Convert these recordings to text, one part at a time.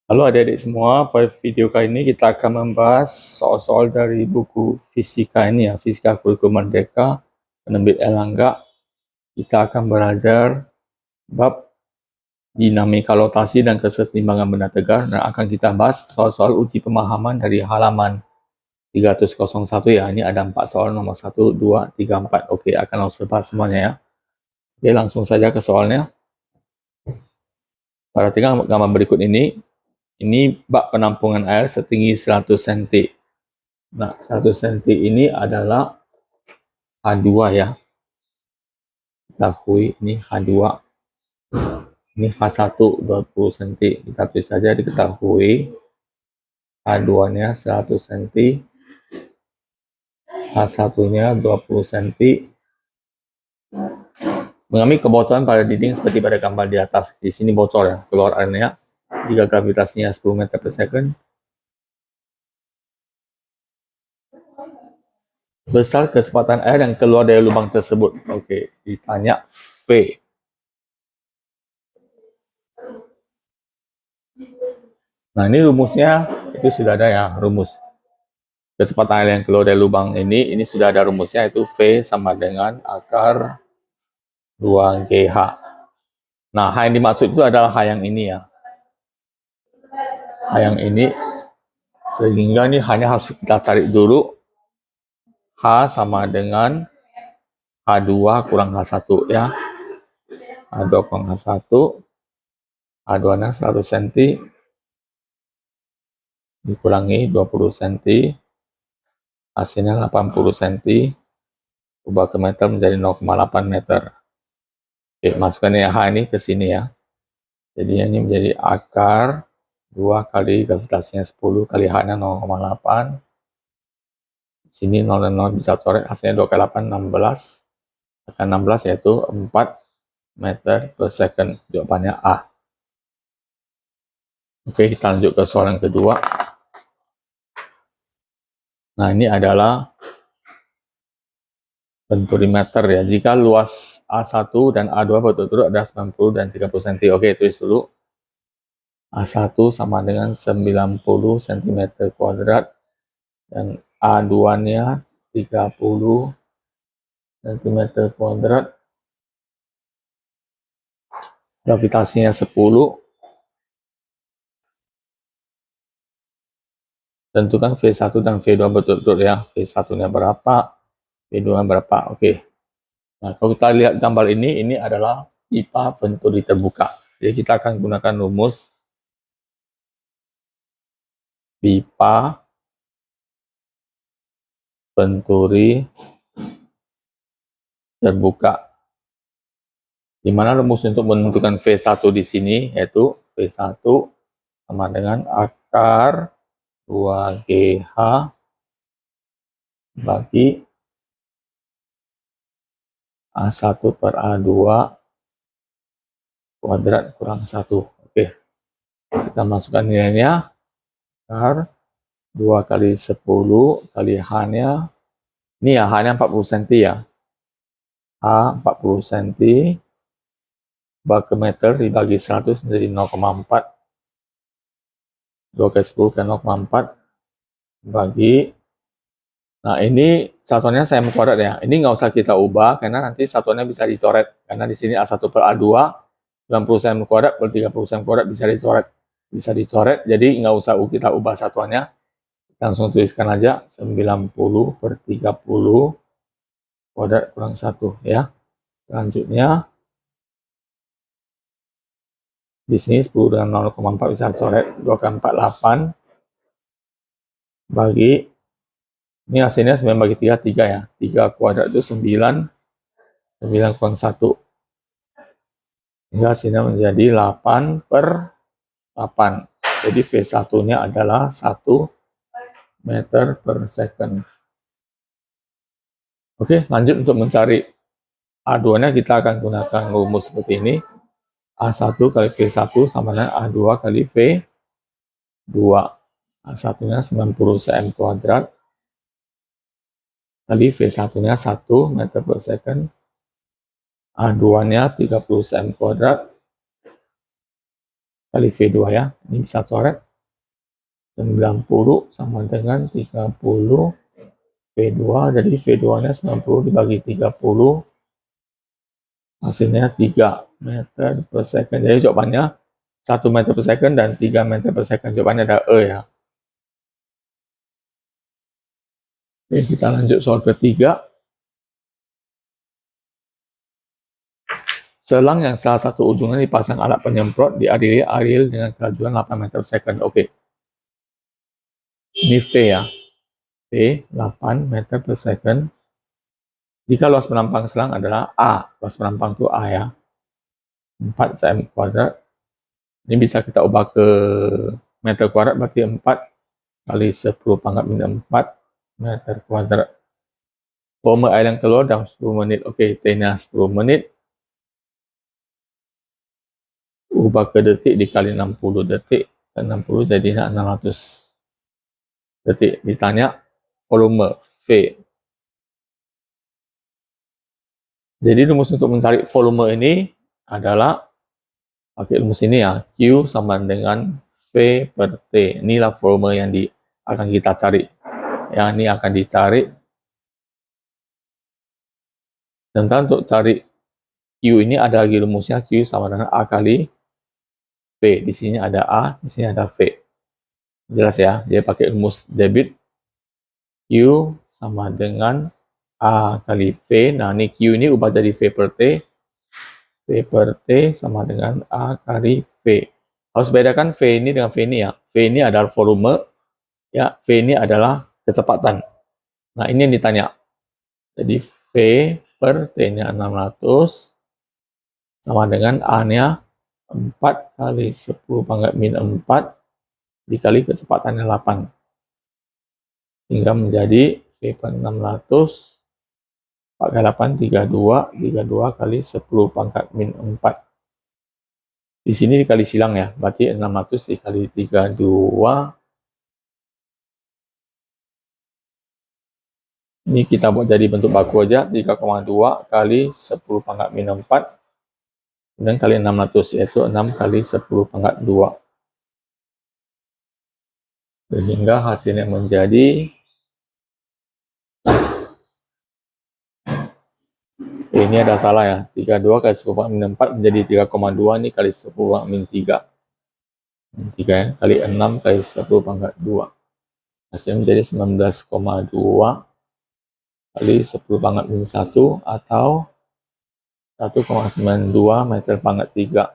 Halo adik-adik semua, pada video kali ini kita akan membahas soal-soal dari buku fisika ini ya, Fisika Kurikulum Merdeka, penerbit Erlangga. Kita akan belajar bab dinamika rotasi dan kesetimbangan benda tegar dan akan kita bahas soal-soal uji pemahaman dari halaman 301 ya. Ini ada 4 soal, nomor 1, 2, 3, 4. Oke, akan langsung bahas semuanya ya. Oke, langsung saja ke soalnya. Perhatikan gambar berikut ini. Ini bak penampungan air setinggi 100 cm. Nah, 100 cm ini adalah H2 ya. Ketahui ini H2. Ini H1 20 cm. Kita tulis saja diketahui H2-nya 100 cm. H1-nya 20 cm. Mengalami kebocoran pada dinding seperti pada gambar di atas. Di sini bocor ya, keluar airnya. Jika gravitasinya 10 meter per second. Besar kecepatan air yang keluar dari lubang tersebut. Oke, ditanya V. Nah, ini rumusnya itu sudah ada ya, rumus. Kecepatan air yang keluar dari lubang ini sudah ada rumusnya, itu V sama dengan akar 2GH. Nah, H yang dimaksud itu adalah H yang ini ya. H yang ini, sehingga ini hanya harus kita cari dulu. H sama dengan H2 kurang H1 ya. H2 kurang H1, H2-nya 100 cm, dikurangi 20 cm, hasilnya 80 cm, ubah ke meter menjadi 0,8 meter. Oke, masukkan ya H ini ke sini ya. Jadi ini menjadi akar 2 kali gravitasinya 10 kali H-nya 0,8. Sini 0 dan 0 bisa coret, hasilnya 2 kali 8, 16. Akar 16 yaitu 4 meter per second. Jawabannya A. Oke, kita lanjut ke soal yang kedua. Nah, ini adalah penturimeter ya. Jika luas A1 dan A2 berturut-turut ada 90 dan 30 cm. Oke, tulis dulu. A1 sama dengan 90 cm kuadrat dan A2-nya 30 cm kuadrat. Gravitasinya 10. Tentukan V1 dan V2 berturut-turut ya. V1-nya berapa, V2-nya berapa. Oke. Nah, kalau kita lihat gambar ini adalah pipa venturi terbuka. Jadi kita akan gunakan rumus pipa venturi terbuka. Di mana rumus untuk menentukan V1 di sini yaitu V1 sama dengan akar 2GH bagi A1 per A2 kuadrat kurang 1. Oke, kita masukkan nilainya. Akar 2 kali 10 kali H-nya. Ini ya, H-nya 40 cm ya. H 40 cm bagi meter dibagi 100 menjadi 0,4. 2 kali 10 kali 0,4 bagi, nah ini satuannya cm kuadrat ya. Ini nggak usah kita ubah karena nanti satuannya bisa dicoret. Karena di sini A1 per A2 90 cm kuadrat per 30 cm kuadrat bisa dicoret. Bisa dicoret, jadi nggak usah kita ubah satuannya. Langsung tuliskan aja 90 per 30 kuadrat kurang 1 ya. Selanjutnya di sini 10 dengan 0,4 bisa coret, 2 kali 4 8 bagi, ini hasilnya 9 bagi 3 3 ya. 3 kuadrat itu 9, 9 kurang 1. Hingga hasilnya menjadi 8 per 8. Jadi V1-nya adalah 1 meter per second. Oke, lanjut untuk mencari A2-nya kita akan gunakan rumus seperti ini. A1 kali V1 sama dengan A2 kali V2. A1-nya 90 cm kuadrat kali V1-nya 1 meter per second. A2-nya 30 cm kuadrat kali V2 ya. Ini bisa coret. 90 sama dengan 30 V2, jadi V2-nya 90 dibagi 30, hasilnya 3 meter per second. Jadi jawabannya 1 meter per second dan 3 meter per second. Jawabannya ada E ya. Oke, kita lanjut soal ketiga. Selang yang salah satu ujungnya dipasang alat penyemprot diadiri air dengan kelajuan 8 meter per second. Oke. Ini V ya. V 8 meter per second. Jika luas penampang selang adalah A. Luas penampang itu A ya. 4 cm kuadrat. Ini bisa kita ubah ke meter kuadrat, berarti 4 kali 10 pangkat minus 4 meter kuadrat. Volume air yang keluar dalam 10 menit. Oke, T-nya 10 menit. Ubah ke detik dikali 60 detik. 60 jadinya 600 detik. Ditanya volume V. Jadi rumus untuk mencari volume ini adalah pakai rumus ini ya. Q sama dengan V per T. Inilah volume yang akan kita cari. Yang ini akan dicari. Tentang untuk cari Q ini ada lagi rumusnya. Q sama dengan A kali V. Di sini ada A, di sini ada V. Jelas ya, dia pakai rumus debit. Q sama dengan A kali V. Nah, ini Q ini ubah jadi V per T. V per T sama dengan A kali V. Harus bedakan V ini dengan V ini ya. V ini adalah volume. Ya, V ini adalah kecepatan. Nah, ini yang ditanya. Jadi V per T-nya 600 sama dengan A-nya 4 kali 10 pangkat min 4 dikali kecepatannya 8. Sehingga menjadi V per 600 4 kali 8, 32. 32 kali 10 pangkat min 4. Di sini dikali silang ya, berarti 600 dikali 32. Ini kita buat jadi bentuk baku aja, 3,2 kali 10 pangkat min 4. Kemudian kali 600, yaitu 6 kali 10 pangkat 2. Sehingga hasilnya menjadi ini ada salah ya, 32 kali 10 pangkat min 4 menjadi 3,2, ini kali 10 pangkat min 3. 3 ya, kali 6 kali 10 pangkat 2. Hasilnya menjadi 19,2 kali 10 pangkat min 1 atau 1,92 meter pangkat 3.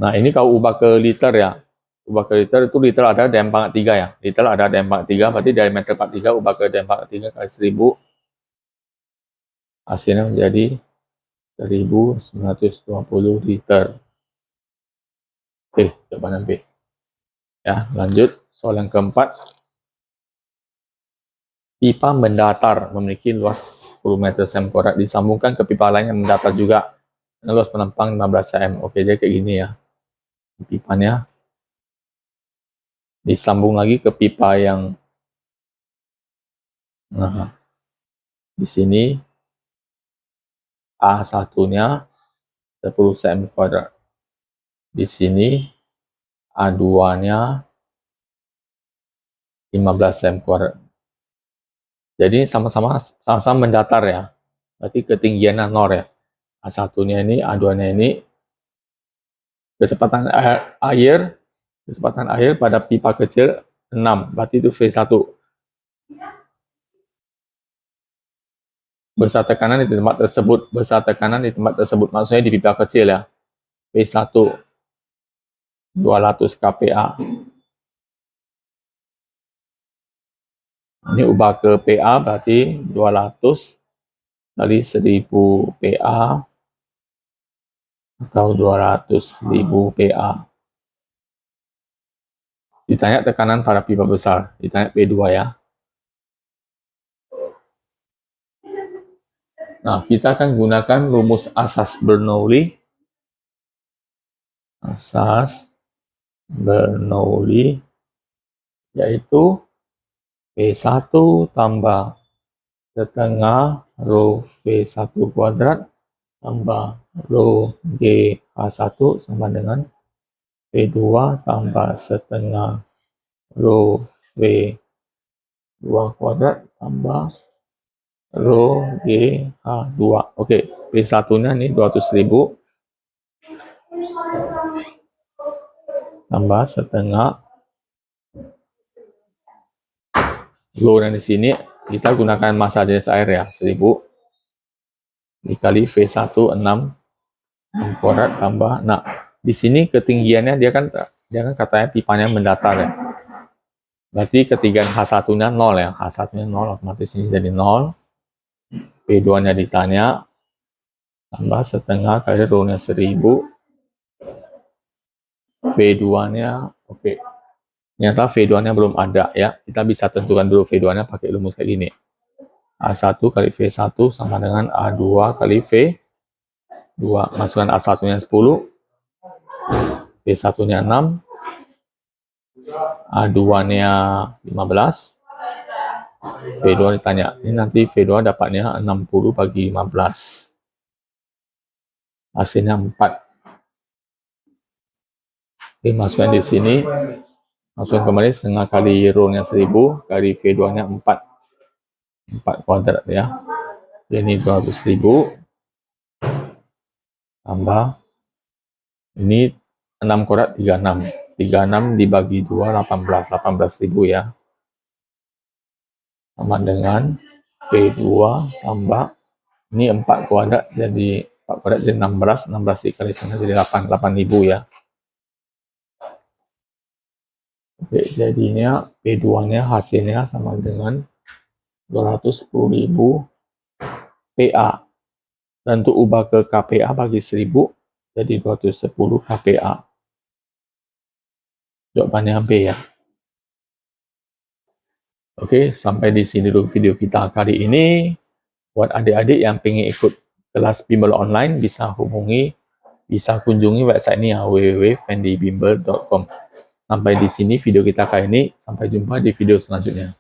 Nah, ini kalau ubah ke liter ya. Ubah ke liter itu liter ada DM pangkat 3 ya. Liter ada DM pangkat 3, berarti dari meter pangkat 3 ubah ke DM pangkat 3 kali 1000. Hasilnya menjadi 1920 liter. Oke, jawaban B. Ya, lanjut soal yang keempat. Pipa mendatar memiliki luas 10 meter cm kuadrat disambungkan ke pipa lain yang mendatar juga dengan luas penampang 15 cm. Oke, jadi kayak gini ya. Pipanya disambung lagi ke pipa yang di sini A1-nya 10 cm kuadrat. Di sini A2-nya 15 cm kuadrat. Jadi sama-sama mendatar ya. Berarti ketinggiannya 0 ya. A1-nya ini, A2-nya ini. Kecepatan air pada pipa kecil 6. Berarti itu V1. Besar tekanan di tempat tersebut. Besar tekanan di tempat tersebut. Maksudnya di pipa kecil ya. V1 200 kPa. Ini ubah ke PA berarti 200 kali 1000 PA atau 200.000 PA. Ditanya tekanan pada pipa besar, ditanya P2 ya. Nah, kita akan gunakan rumus asas Bernoulli. Asas Bernoulli yaitu P1 tambah setengah rho V1 kuadrat tambah rho GH1 sama dengan V2 tambah setengah rho V2 kuadrat tambah rho GH2. Oke, V1-nya ini 200.000 tambah setengah rho, dan di sini kita gunakan massa jenis air ya, 1000 dikali V1 6 kuadrat tambah. Nah, di sini ketinggiannya dia kan katanya pipanya mendatar ya. Berarti ketinggian H1-nya 0 ya. H1-nya 0, otomatis ini jadi 0. V2-nya ditanya tambah setengah kali rho-nya 1000. V2-nya oke. Ternyata V2-nya belum ada ya. Kita bisa tentukan dulu V2-nya pakai rumus kayak gini. A1 kali V1 sama dengan A2 kali V2. Masukkan A1-nya 10, V1-nya 6, A2-nya 15, V2 ditanya. Ini nanti V2 dapatnya 60 bagi 15. Hasilnya 4. Oke, masukkan di sini. Masukkan kembali setengah kali rho-nya 1000 kali V2-nya 4. 4 kuadrat ya. Ini 200.000 tambah ini 6 kuadrat 36. 36 dibagi 2 18.000 ya. Sama dengan V2 tambah ini 4 kuadrat jadi 4 kuadrat jadi 16 dikali setengah jadi 8.000 ya. Oke, jadinya P2-nya hasilnya sama dengan 210.000 PA. Dan untuk ubah ke KPA bagi 1000 jadi 210 KPA. Jawabannya B ya. Oke, sampai di sini dulu video kita kali ini. Buat adik-adik yang pengen ikut kelas bimbel online bisa kunjungi website ini ya, www.fendibimbel.com. Sampai di sini video kita kali ini. Sampai jumpa di video selanjutnya.